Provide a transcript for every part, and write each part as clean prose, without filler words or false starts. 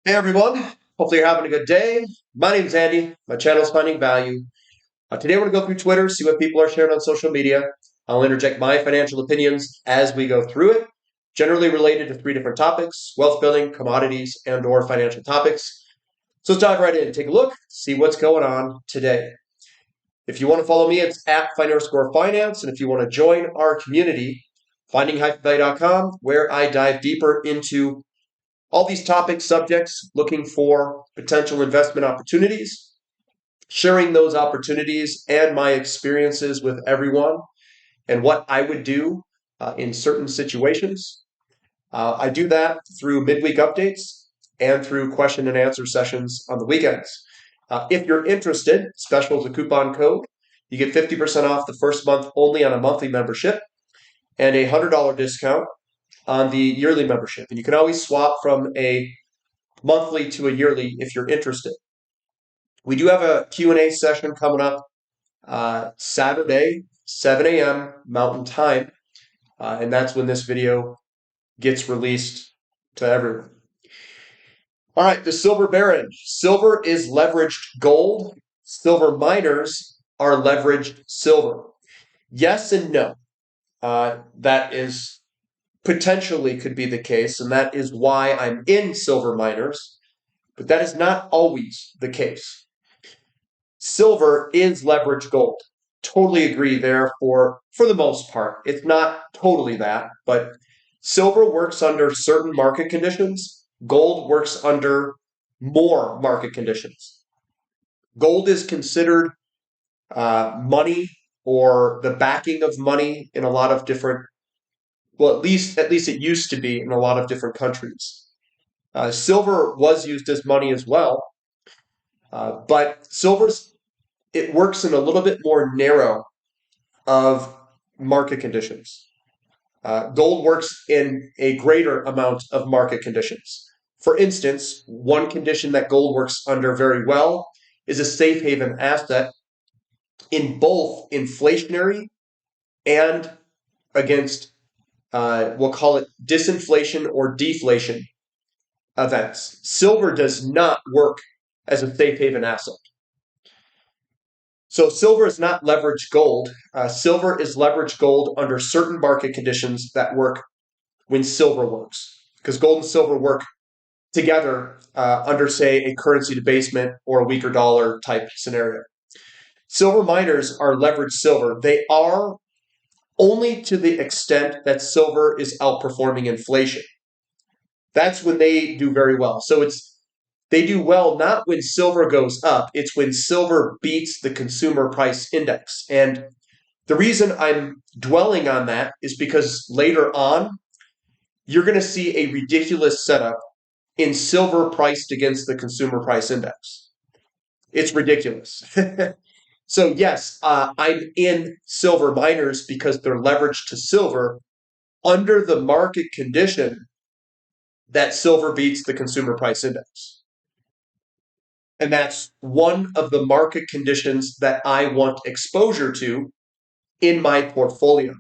Hey everyone, hopefully you're having a good day. My name's Andy. My channel is Finding Value. Today we're going to go through Twitter, see what people are sharing on social media. I'll interject my financial opinions as we go through it, generally related to three different topics: wealth building, commodities, and/or financial topics. So let's dive right in, take a look, see what's going on today. If you want to follow me, it's at @Finance, and if you want to join our community, finding-value.com, where I dive deeper into all these topics, subjects, looking for potential investment opportunities, sharing those opportunities and my experiences with everyone and what I would do in certain situations. I do that through midweek updates and through question and answer sessions on the weekends. If you're interested, special is a coupon code. You get 50% off the first month only on a monthly membership and a $100 discount on the yearly membership. And you can always swap from a monthly to a yearly if you're interested. We do have a Q&A session coming up Saturday, 7 a.m. Mountain Time, and that's when this video gets released to everyone. All right, the silver baron. Silver is leveraged gold. Silver miners are leveraged silver. Yes and no. That is potentially could be the case, and that is why I'm in silver miners, but that is not always the case. Silver is leveraged gold. Totally agree there for the most part. It's not totally that, but silver works under certain market conditions. Gold works under more market conditions. Gold is considered money or the backing of money in a lot of different, well, at least it used to be in a lot of different countries. Silver was used as money as well, but it works in a little bit more narrow of market conditions. Gold works in a greater amount of market conditions. For instance, one condition that gold works under very well is a safe haven asset in both inflationary and against, we'll call it disinflation or deflation events. Silver does not work as a safe haven asset. So silver is not leveraged gold. Silver is leveraged gold under certain market conditions that work when silver works, because gold and silver work together under, say, a currency debasement or a weaker dollar type scenario. Silver miners are leveraged silver. They are only to the extent that silver is outperforming inflation. That's when they do very well. So they do well not when silver goes up, it's when silver beats the consumer price index. And the reason I'm dwelling on that is because later on, you're going to see a ridiculous setup in silver priced against the consumer price index. It's ridiculous. So yes, I'm in silver miners because they're leveraged to silver under the market condition that silver beats the consumer price index. And that's one of the market conditions that I want exposure to in my portfolio.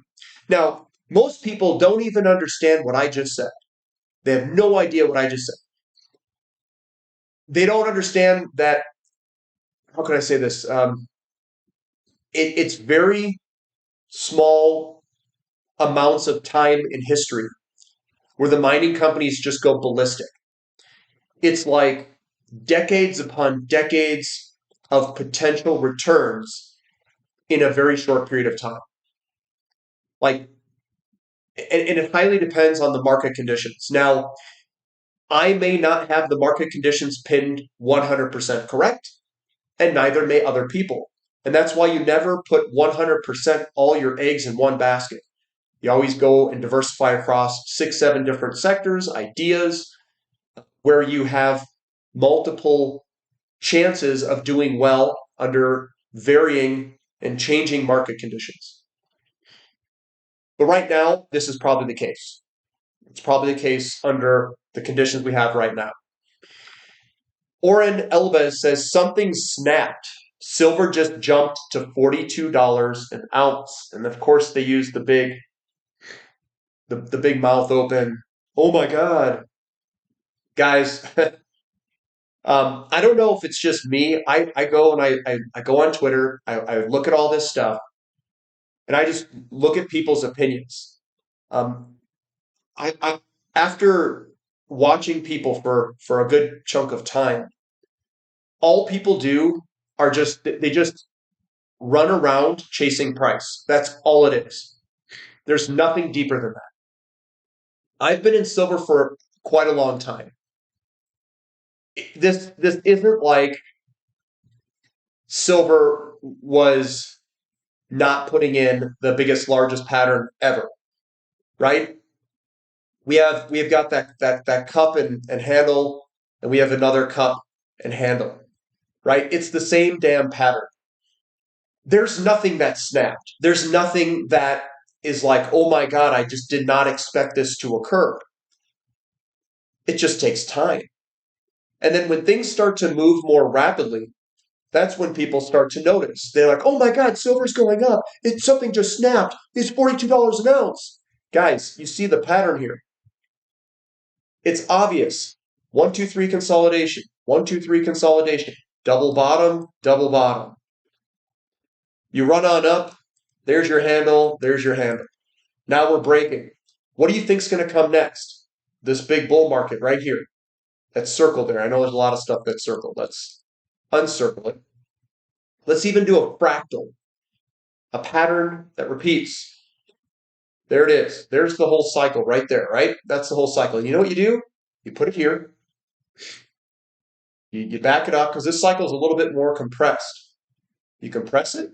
Now, most people don't even understand what I just said. They have no idea what I just said. They don't understand that, how can I say this? It's very small amounts of time in history where the mining companies just go ballistic. It's like decades upon decades of potential returns in a very short period of time. And it highly depends on the market conditions. Now, I may not have the market conditions pinned 100% correct, and neither may other people. And that's why you never put 100% all your eggs in one basket. You always go and diversify across 6, 7 different sectors, ideas, where you have multiple chances of doing well under varying and changing market conditions. But right now, this is probably the case. It's probably the case under the conditions we have right now. Oren Elbez says something snapped. Silver just jumped to $42 an ounce. And of course, they use the big mouth open. Oh my God. Guys, I don't know if it's just me. I go and I go on Twitter. I look at all this stuff and I just look at people's opinions. Um, I after watching people for a good chunk of time, all people do are just they just run around chasing price. That's all it is. There's nothing deeper than that. I've been in silver for quite a long time. This isn't like silver was not putting in the biggest, largest pattern ever, right? We have got that cup and handle, and we have another cup and handle, right? It's the same damn pattern. There's nothing that snapped. There's nothing that is like, oh my God, I just did not expect this to occur. It just takes time. And then when things start to move more rapidly, that's when people start to notice. They're like, oh my God, silver's going up. Something just snapped. It's $42 an ounce. Guys, you see the pattern here. It's obvious. 1, 2, 3 consolidation. 1, 2, 3 consolidation. Double bottom, double bottom. You run on up. There's your handle. There's your handle. Now we're breaking. What do you think's going to come next? This big bull market right here. That's circled there. I know there's a lot of stuff that's circled. Let's uncircle it. Let's even do a fractal, a pattern that repeats. There it is. There's the whole cycle right there, right? That's the whole cycle. You know what you do? You put it here. You back it up because this cycle is a little bit more compressed. You compress it.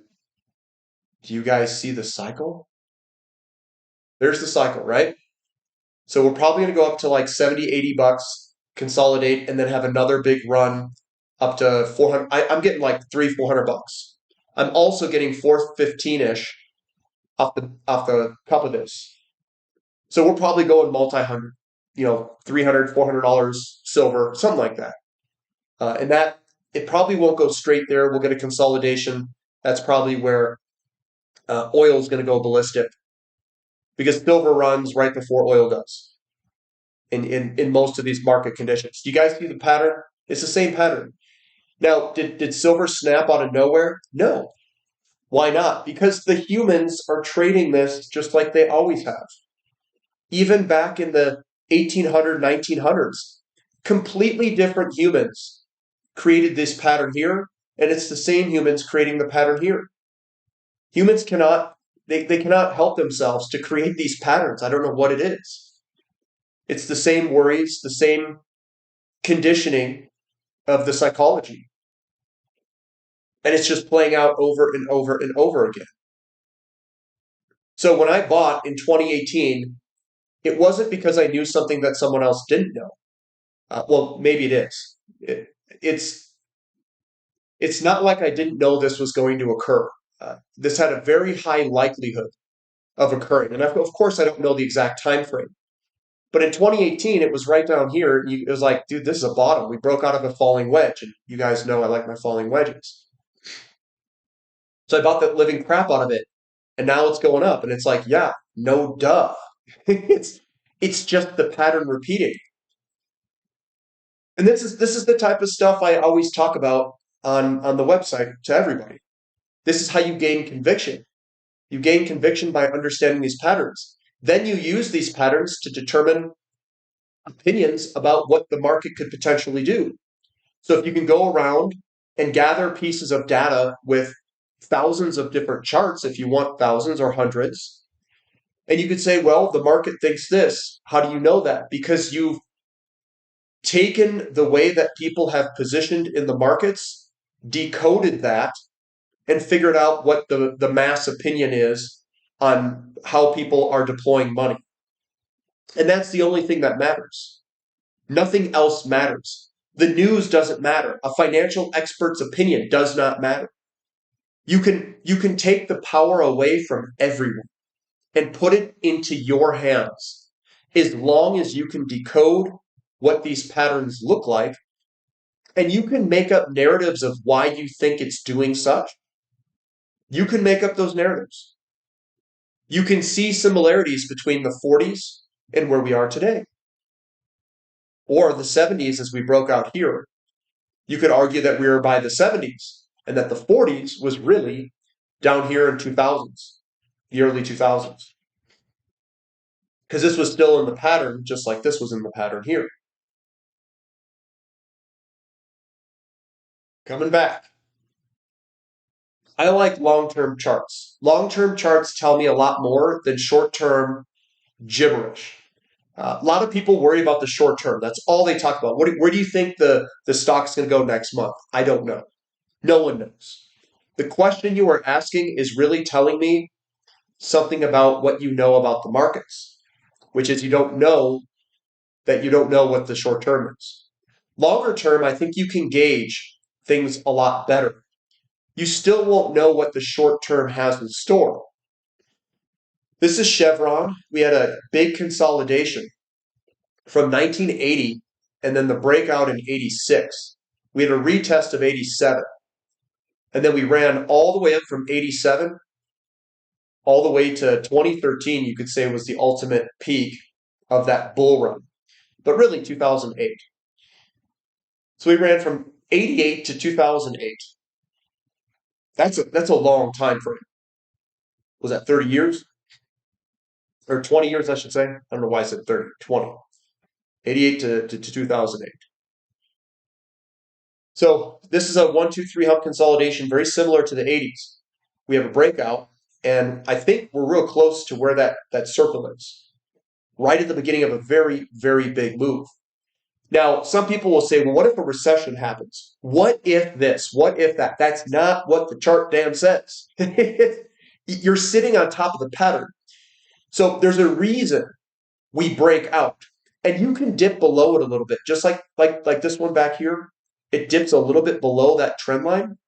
Do you guys see the cycle? There's the cycle, right? So we're probably going to go up to like 70, 80 bucks, consolidate, and then have another big run up to 400. I'm getting like 300-400 bucks. I'm also getting 415-ish off the cup of this. So we're probably going multi-hundred, $300, $400 silver, something like that. And that it probably won't go straight there. We'll get a consolidation. That's probably where oil is going to go ballistic because silver runs right before oil does in most of these market conditions. Do you guys see the pattern? It's the same pattern. Now, did silver snap out of nowhere? No. Why not? Because the humans are trading this just like they always have. Even back in the 1800s, 1900s, completely different humans created this pattern here, and it's the same humans creating the pattern here. Humans cannot help themselves to create these patterns. I don't know what it is. It's the same worries, the same conditioning of the psychology. And it's just playing out over and over and over again. So when I bought in 2018, it wasn't because I knew something that someone else didn't know. Well, maybe it is. It's not like I didn't know this was going to occur. This had a very high likelihood of occurring. And of course, I don't know the exact time frame. But in 2018, it was right down here. It was like, dude, this is a bottom. We broke out of a falling wedge. And you guys know I like my falling wedges. So I bought the living crap out of it. And now it's going up. And it's like, yeah, no duh. It's just the pattern repeating. And this is the type of stuff I always talk about on the website to everybody. This is how you gain conviction. You gain conviction by understanding these patterns. Then you use these patterns to determine opinions about what the market could potentially do. So if you can go around and gather pieces of data with thousands of different charts, if you want thousands or hundreds, and you could say, well, the market thinks this. How do you know that? Because you've taken the way that people have positioned in the markets, decoded that, and figured out what the mass opinion is on how people are deploying money. And that's the only thing that matters. Nothing else matters. The news doesn't matter. A financial expert's opinion does not matter. You can take the power away from everyone and put it into your hands as long as you can decode what these patterns look like, and you can make up narratives of why you think it's doing such. You can make up those narratives. You can see similarities between the 40s and where we are today, or the 70s as we broke out here. You could argue that we were by the 70s and that the 40s was really down here in 2000s, the early 2000s, because this was still in the pattern, just like this was in the pattern here. Coming back. I like long-term charts. Long-term charts tell me a lot more than short-term gibberish. A lot of people worry about the short term. That's all they talk about. Where do you think the stock's going to go next month? I don't know. No one knows. The question you are asking is really telling me something about what you know about the markets, which is you don't know that you don't know what the short term is. Longer term, I think you can gauge things a lot better. You still won't know what the short term has in store. This is Chevron. We had a big consolidation from 1980 and then the breakout in 86. We had a retest of 87. And then we ran all the way up from 87 all the way to 2013, you could say was the ultimate peak of that bull run, but really 2008. So we ran from 88 to 2008. That's a long time frame. Was that 30 years? Or 20 years, I should say. I don't know why I said 30, 20. 88 to 2008. So this is a 1-2-3 hump consolidation, very similar to the 80s. We have a breakout, and I think we're real close to where that circle is, right at the beginning of a very, very big move. Now, some people will say, well, what if a recession happens? What if this? What if that? That's not what the chart damn says. You're sitting on top of the pattern. So there's a reason we break out. And you can dip below it a little bit, just like this one back here. It dips a little bit below that trend line.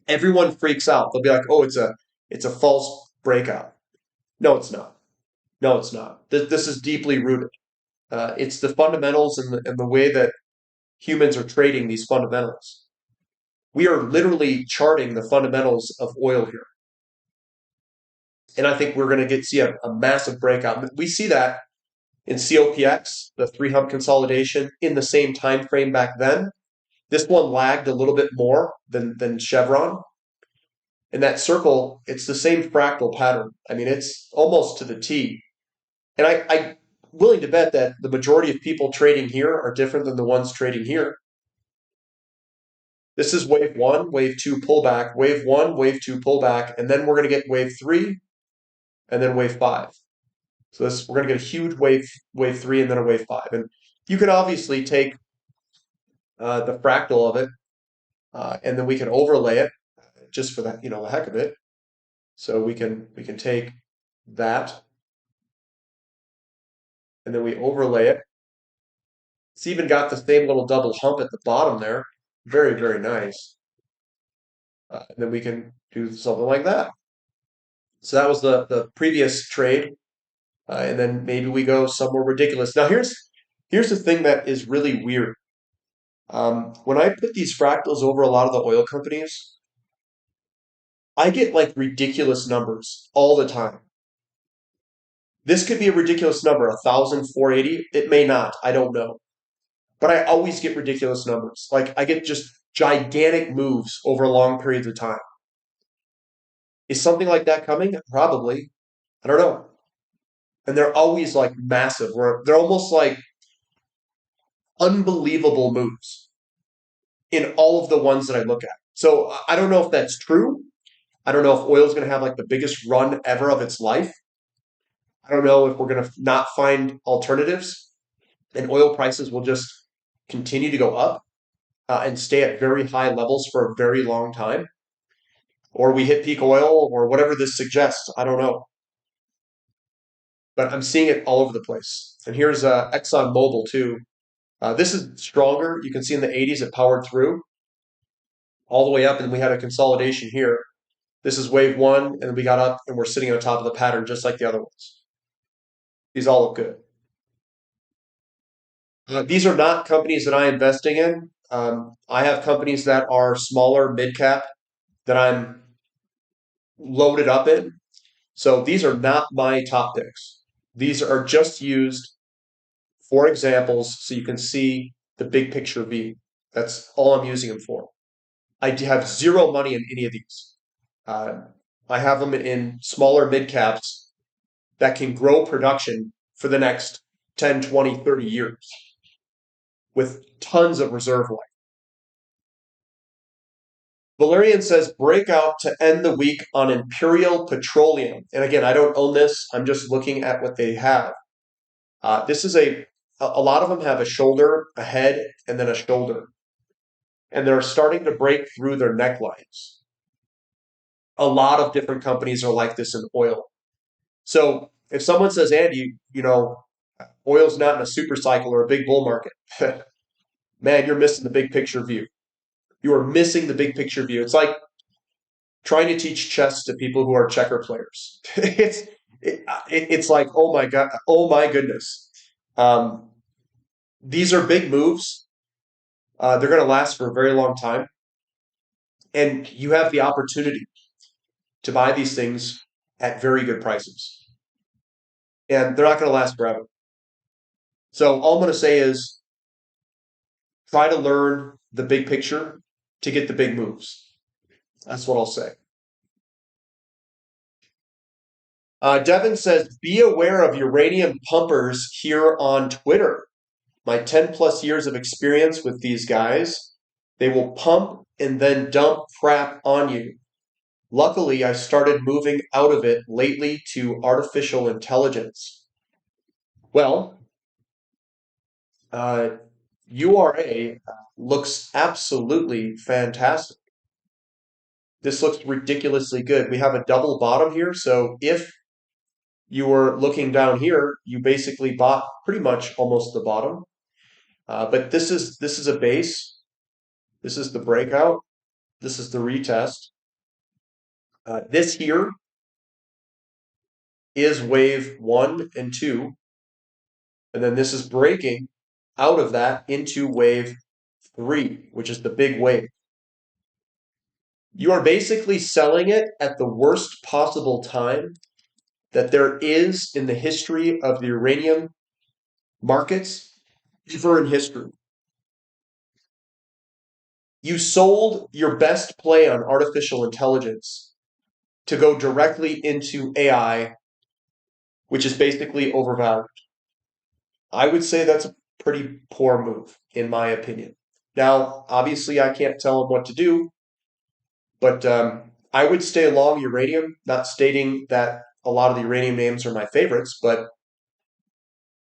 Everyone freaks out. They'll be like, oh, it's a false breakout. No, it's not. No, it's not. This is deeply rooted. It's the fundamentals and the way that humans are trading these fundamentals. We are literally charting the fundamentals of oil here. And I think we're going to see a massive breakout. We see that in COPX, the three hump consolidation, in the same time frame back then. This one lagged a little bit more than Chevron. In that circle, it's the same fractal pattern. I mean, it's almost to the T. And I'm willing to bet that the majority of people trading here are different than the ones trading here. This is wave one, wave two pullback, wave one, wave two pullback, and then we're going to get wave three, and then wave five. So we're going to get a huge wave three, and then a wave five. And you can obviously take the fractal of it, and then we can overlay it just for that, the heck of it. So we can take that, and then we overlay it. It's even got the same little double hump at the bottom there. Very, very nice. And then we can do something like that. So that was the previous trade. And then maybe we go somewhere ridiculous. Now here's the thing that is really weird. When I put these fractals over a lot of the oil companies, I get like ridiculous numbers all the time. This could be a ridiculous number, 1,480. It may not. I don't know. But I always get ridiculous numbers. Like I get just gigantic moves over long periods of time. Is something like that coming? Probably. I don't know. And they're always like massive. They're almost like unbelievable moves in all of the ones that I look at. So I don't know if that's true. I don't know if oil is going to have like the biggest run ever of its life. I don't know if we're going to not find alternatives and oil prices will just continue to go up and stay at very high levels for a very long time. Or we hit peak oil or whatever this suggests. I don't know. But I'm seeing it all over the place. And here's ExxonMobil too. This is stronger. You can see in the 80s it powered through all the way up, and we had a consolidation here. This is wave one, and we got up, and we're sitting on top of the pattern just like the other ones. These all look good. These are not companies that I'm investing in. I have companies that are smaller, mid-cap, that I'm loaded up in. So these are not my top picks. These are just used for examples so you can see the big picture view. That's all I'm using them for. I have zero money in any of these. Uh, I have them in smaller mid caps that can grow production for the next 10, 20, 30 years with tons of reserve life. Valerian says breakout to end the week on Imperial Petroleum. And again, I don't own this. I'm just looking at what they have. This is a lot of them have a shoulder, a head, and then a shoulder. And they're starting to break through their necklines. A lot of different companies are like this in oil. So if someone says, Andy, oil's not in a super cycle or a big bull market, man, you're missing the big picture view. You are missing the big picture view. It's like trying to teach chess to people who are checker players. It's like, oh my God, oh my goodness. These are big moves. They're going to last for a very long time. And you have the opportunity to buy these things at very good prices. And they're not going to last forever. So all I'm going to say is try to learn the big picture to get the big moves. That's what I'll say. Devin says, be aware of uranium pumpers here on Twitter. My 10 plus years of experience with these guys, they will pump and then dump crap on you. Luckily, I started moving out of it lately to artificial intelligence. Well, URA looks absolutely fantastic. This looks ridiculously good. We have a double bottom here, so if you were looking down here, you basically bought pretty much almost the bottom. But this is a base. This is the breakout. This is the retest. This here is wave 1 and 2. And then this is breaking out of that into wave 3, which is the big wave. You are basically selling it at the worst possible time that there is in the history of the uranium markets, ever in history. You sold your best play on artificial intelligence to go directly into AI, which is basically overvalued. I would say that's a pretty poor move, in my opinion. Now, obviously, I can't tell them what to do, but I would stay long uranium, not stating that a lot of the uranium names are my favorites, but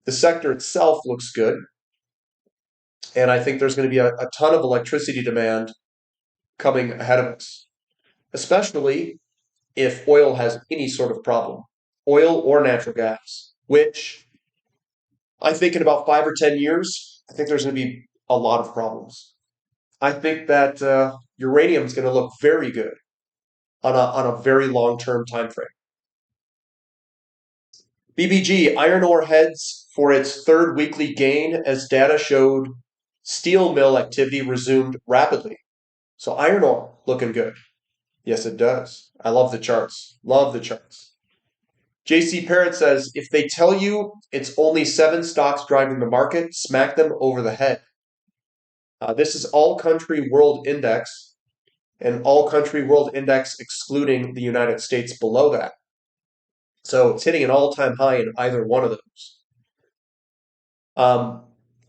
the sector itself looks good. And I think there's going to be a ton of electricity demand coming ahead of us, especially if oil has any sort of problem, oil or natural gas, which I think in about 5 or 10 years, I think there's going to be a lot of problems. I think that uranium is going to look very good on a very long-term time frame. BBG, iron ore heads for its third weekly gain as data showed steel mill activity resumed rapidly. So iron ore looking good. Yes, it does. I love the charts. Love the charts. JC Parrott says, if they tell you it's only 7 stocks driving the market, smack them over the head. This is all country world index, and all country world index excluding the United States below that. So it's hitting an all-time high in either one of those.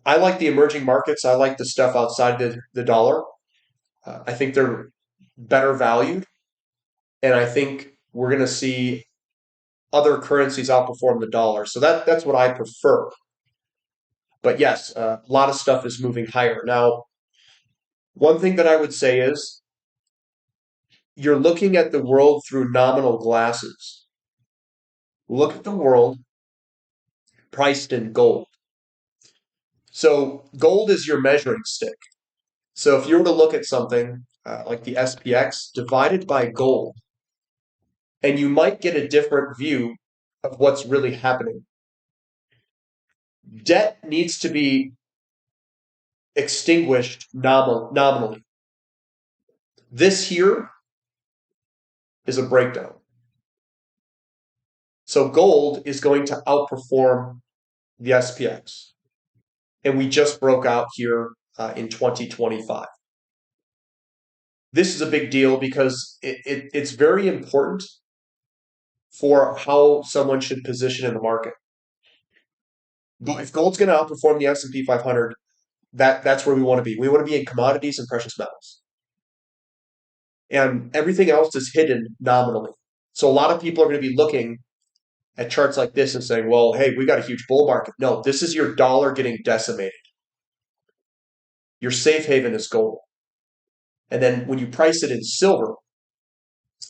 I like the emerging markets. I like the stuff outside the dollar. I think they're better valued, and I think we're going to see other currencies outperform the dollar. So that's what I prefer. But yes, a lot of stuff is moving higher. Now, one thing that I would say is you're looking at the world through nominal glasses. Look at the world priced in gold. So gold is your measuring stick. So if you were to look at something like the SPX divided by gold, and you might get a different view of what's really happening. Debt needs to be extinguished nominally. This here is a breakdown. So gold is going to outperform the SPX. And we just broke out here in 2025. This is a big deal because it's very important for how someone should position in the market. But if gold's going to outperform the S&P 500, that's where we want to be. We want to be in commodities and precious metals. And everything else is hidden nominally. So a lot of people are going to be looking at charts like this and saying, well, hey, we got a huge bull market. No, this is your dollar getting decimated. Your safe haven is gold. And then when you price it in silver,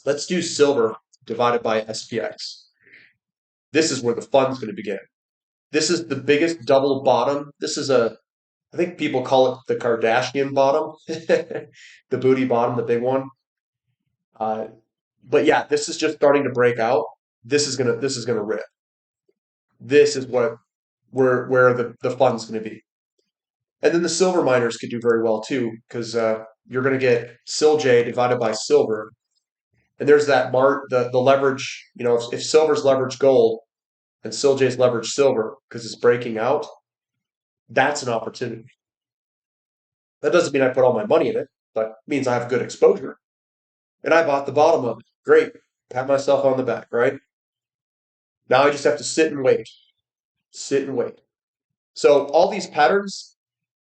let's do silver divided by SPX. This is where the fun's going to begin. This is the biggest double bottom. This is I think people call it the Kardashian bottom, the booty bottom, the big one. But yeah, this is just starting to break out. This is gonna rip. This is where the fun's going to be. And then the silver miners could do very well too, because you're going to get SILJ divided by silver, and there's that the leverage. You know, if silver's leverage gold and SILJ's leverage silver because it's breaking out, that's an opportunity. That doesn't mean I put all my money in it, but it means I have good exposure. And I bought the bottom of it. Great. Pat myself on the back, right? Now I just have to sit and wait. Sit and wait. So all these patterns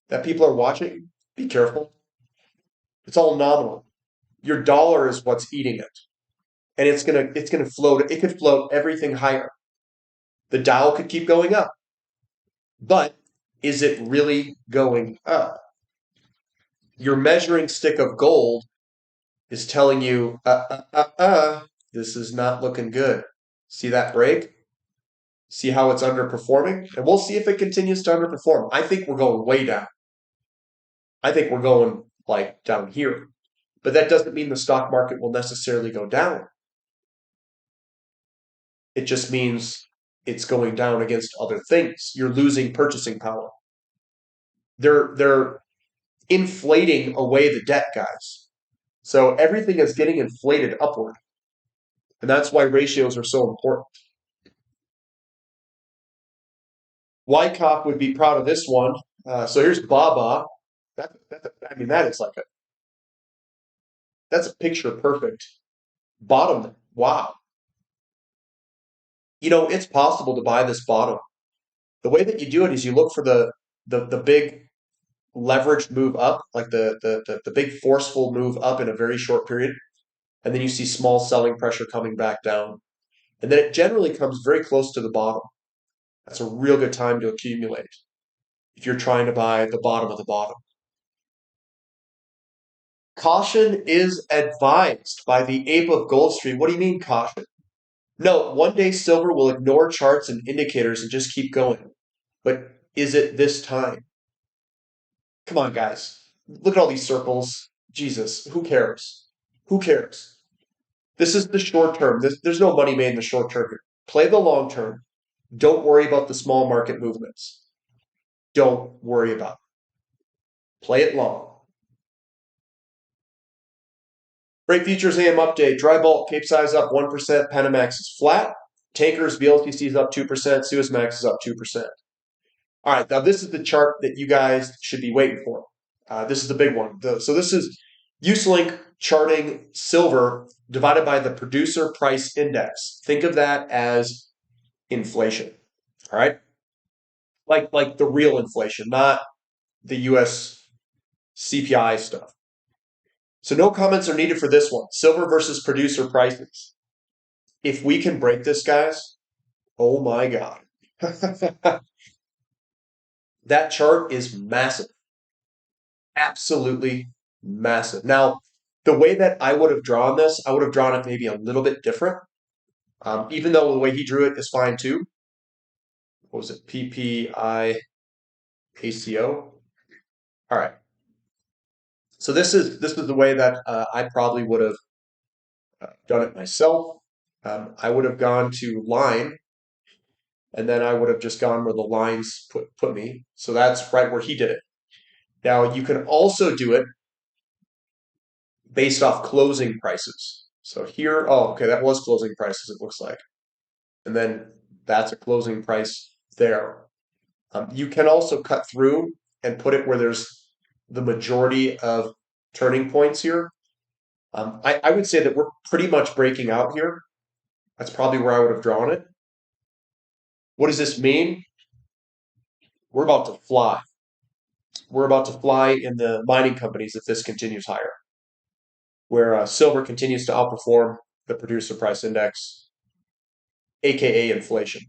that people are watching, be careful. It's all nominal. Your dollar is what's eating it. And it's gonna float. It could float everything higher. The Dow could keep going up. But is it really going up? Your measuring stick of gold is telling you, this is not looking good. See that break? See how it's underperforming? And we'll see if it continues to underperform. I think we're going way down. I think we're going like down here. But that doesn't mean the stock market will necessarily go down. It just means it's going down against other things. You're losing purchasing power. They're inflating away the debt, guys. So everything is getting inflated upward. And that's why ratios are so important. Wyckoff would be proud of this one. So here's Baba. That is like that's a picture perfect bottom. Wow. You know, it's possible to buy this bottom. The way that you do it is you look for the big leveraged move up, like the big forceful move up in a very short period. And then you see small selling pressure coming back down. And then it generally comes very close to the bottom. That's a real good time to accumulate if you're trying to buy the bottom of the bottom. Caution is advised by the ape of Gold Street. What do you mean caution? No, one day silver will ignore charts and indicators and just keep going. But is it this time? Come on, guys. Look at all these circles. Jesus, who cares? Who cares? This is the short term. There's no money made in the short term here. Play the long term. Don't worry about the small market movements. Don't worry about it. Play it long. Freight futures AM update. Dry bulk, Capesize up 1%. Panamax is flat. Tankers, VLCC is up 2%. Suezmax is up 2%. All right, now this is the chart that you guys should be waiting for. This is the big one. So this is Uselink charting silver divided by the producer price index. Think of that as inflation. All right, like the real inflation, not the U.S. CPI stuff. So no comments are needed for this one. Silver versus producer prices. If we can break this, guys, oh my God. That chart is massive. Absolutely massive. Now, the way that I would have drawn this, I would have drawn it maybe a little bit different. Even though the way he drew it is fine too. What was it? PPI ACO. All right. So this is the way that I probably would have done it myself. I would have gone to line, and then I would have just gone where the lines put me. So that's right where he did it. Now you can also do it based off closing prices. So here, oh, okay, that was closing prices, it looks like. And then that's a closing price there. You can also cut through and put it where there's the majority of turning points here. I would say that we're pretty much breaking out here. That's probably where I would have drawn it. What does this mean? We're about to fly. We're about to fly in the mining companies if this continues higher, where silver continues to outperform the producer price index, aka inflation.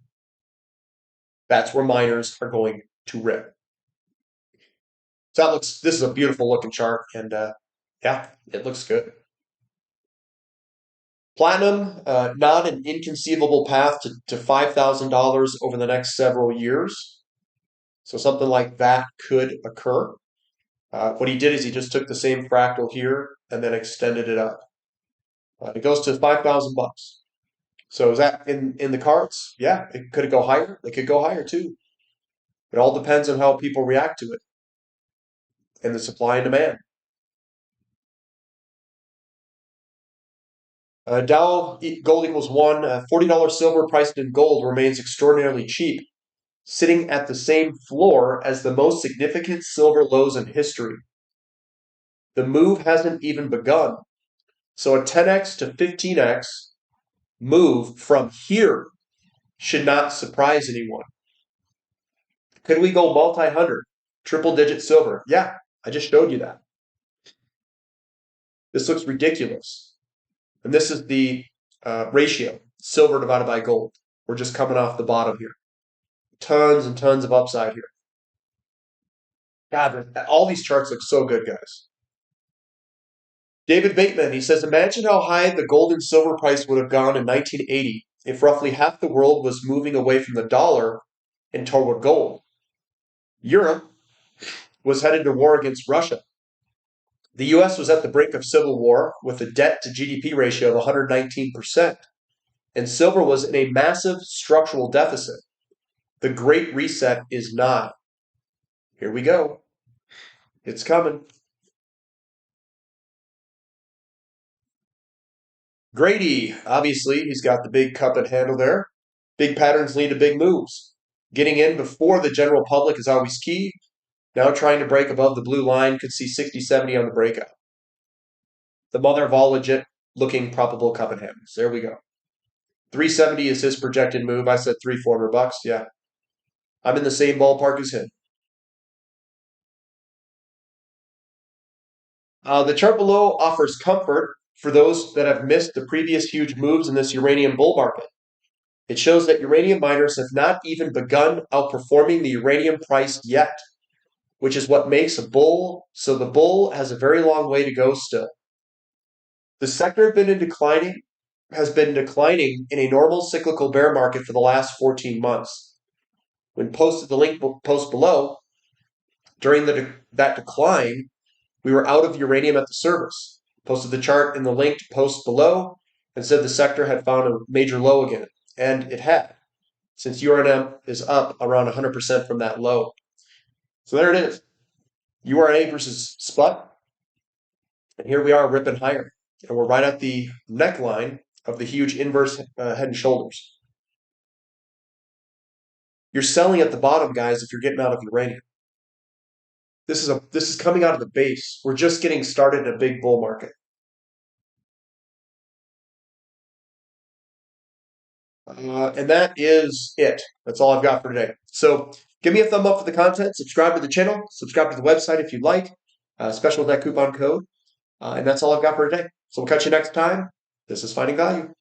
That's where miners are going to rip. So this is a beautiful looking chart, and yeah, it looks good. Platinum, not an inconceivable path to $5,000 over the next several years. So something like that could occur. What he did is he just took the same fractal here and then extended it up. It goes to $5,000. So is that in the cards? Yeah, could it go higher? It could go higher too. It all depends on how people react to it and the supply and demand. Dow gold equals 1. $40 silver priced in gold remains extraordinarily cheap, sitting at the same floor as the most significant silver lows in history. The move hasn't even begun. So a 10x to 15x move from here should not surprise anyone. Could we go multi-hundred, triple-digit silver? Yeah, I just showed you that. This looks ridiculous. And this is the ratio, silver divided by gold. We're just coming off the bottom here. Tons and tons of upside here. God, all these charts look so good, guys. David Bateman, he says, imagine how high the gold and silver price would have gone in 1980 if roughly half the world was moving away from the dollar and toward gold. Europe was headed to war against Russia. The U.S. was at the brink of civil war with a debt to GDP ratio of 119%, and silver was in a massive structural deficit. The Great Reset is nigh. Here we go. It's coming. Grady, obviously, he's got the big cup and handle there. Big patterns lead to big moves. Getting in before the general public is always key. Now trying to break above the blue line could see 60-70 on the breakout. The mother of all legit looking probable cup and handles. There we go. 370 is his projected move. I said $300-400. Yeah. I'm in the same ballpark as him. The chart below offers comfort for those that have missed the previous huge moves in this uranium bull market. It shows that uranium miners have not even begun outperforming the uranium price yet, which is what makes a bull. So the bull has a very long way to go still. The sector has been declining in a normal cyclical bear market for the last 14 months. When posted the link post below, during that decline, we were out of uranium at the service. Posted the chart in the linked post below and said the sector had found a major low again. And it had, since URANIUM is up around 100% from that low. So there it is. URA versus SPUT. And here we are ripping higher. And we're right at the neckline of the huge inverse head and shoulders. You're selling at the bottom, guys, if you're getting out of uranium. This is coming out of the base. We're just getting started in a big bull market. And that is it. That's all I've got for today. So give me a thumb up for the content. Subscribe to the channel. Subscribe to the website if you'd like. Special net coupon code. And that's all I've got for today. So we'll catch you next time. This is Finding Value.